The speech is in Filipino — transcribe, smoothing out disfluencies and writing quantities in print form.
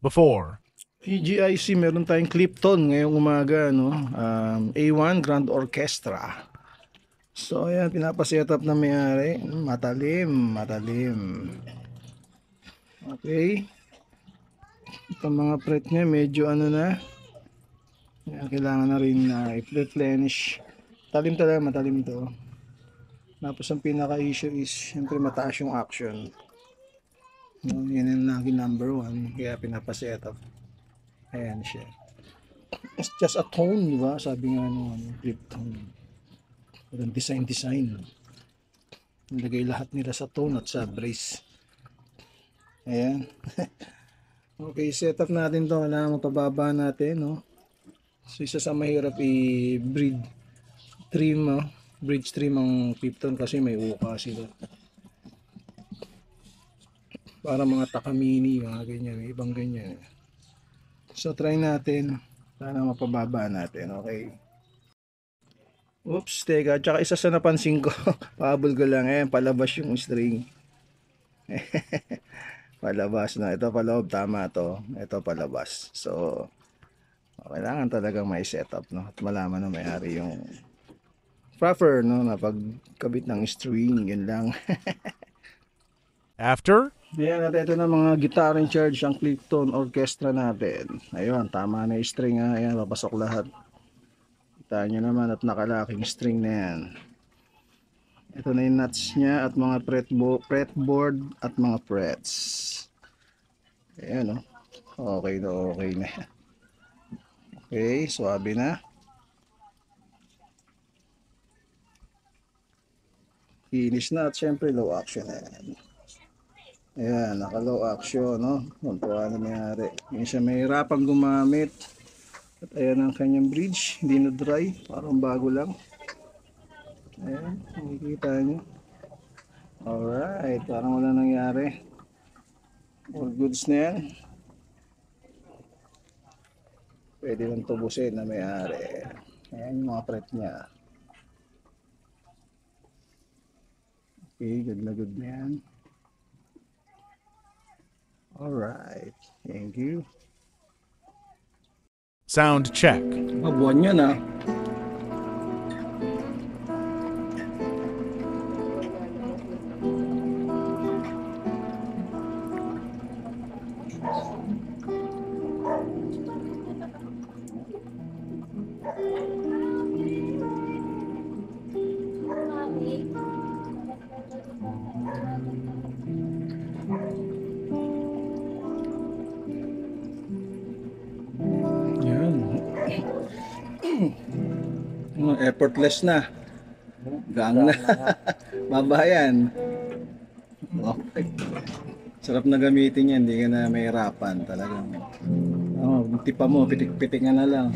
before. EGIC, meron tayong Clipton ngayong umaga, no? A1 Grand Orchestra. So, ayan, pinapaset up na may-ari. Matalim, matalim. Okay. Itong mga fret niya, medyo ano na. Ayan, kailangan na rin na i-replenish. Talim talaga, matalim to. Tapos ang pinaka-issue is, syempre mataas yung action. No, yan ang lagi number 1, kaya pinapaset up. Ayan siya. It's just a tone, di ba? Sabi nga nung flip tone. Walang design. Nilagay lahat nila sa tone at sa brace. Ayan. Okay, setup natin to. Kailangan mapababa natin, no? So, isa sa mahirap i-bridge trim, no? Bridge trim ang Clipton kasi may uka sila. Para mga takamini, mga ganyan, may ibang ganyan. So, try natin. Sana mapababa natin, okay? Oops, teka, tsaka isa sa napansin ko, pahabol ko lang, ayan, palabas yung string. Palabas na, ito paloob, tama to, ito palabas. So, kailangan talagang may setup, no? At malaman na may-ari yung proper, no, na pagkabit ng string, yun lang. After, Ayan, at ito na mga guitar in charge ang Clipton Orchestra natin. Ayun, tama na yung string, ha. Ayan, papasok lahat. Kita nyo naman at nakalaking string na yan. Ito na yung nuts niya at mga fretboard at mga frets. Ayan, oh. Okay na. Okay, swabe na. Finish na at syempre low action na yan. Ayan, naka low action, no? Kung paano nangyari. Hindi siya mahirapang gumamit. At ayan ang kanyang bridge, hindi na dry, parang bago lang. Ayan, nakikita nyo. Alright, parang wala nangyari. All goods na yan. Pwede lang tubusin na may-ari. Ayan yung mga fret niya. Okay, good na yan. Alright, thank you. sound check. Buwan yun, ah. Yan. Effortless na. Gang na. Babayan. Okay. Sarap na gamitin yan, hindi ka na mahirapan talagang. Oh, tipa mo, pitik-pitik na lang.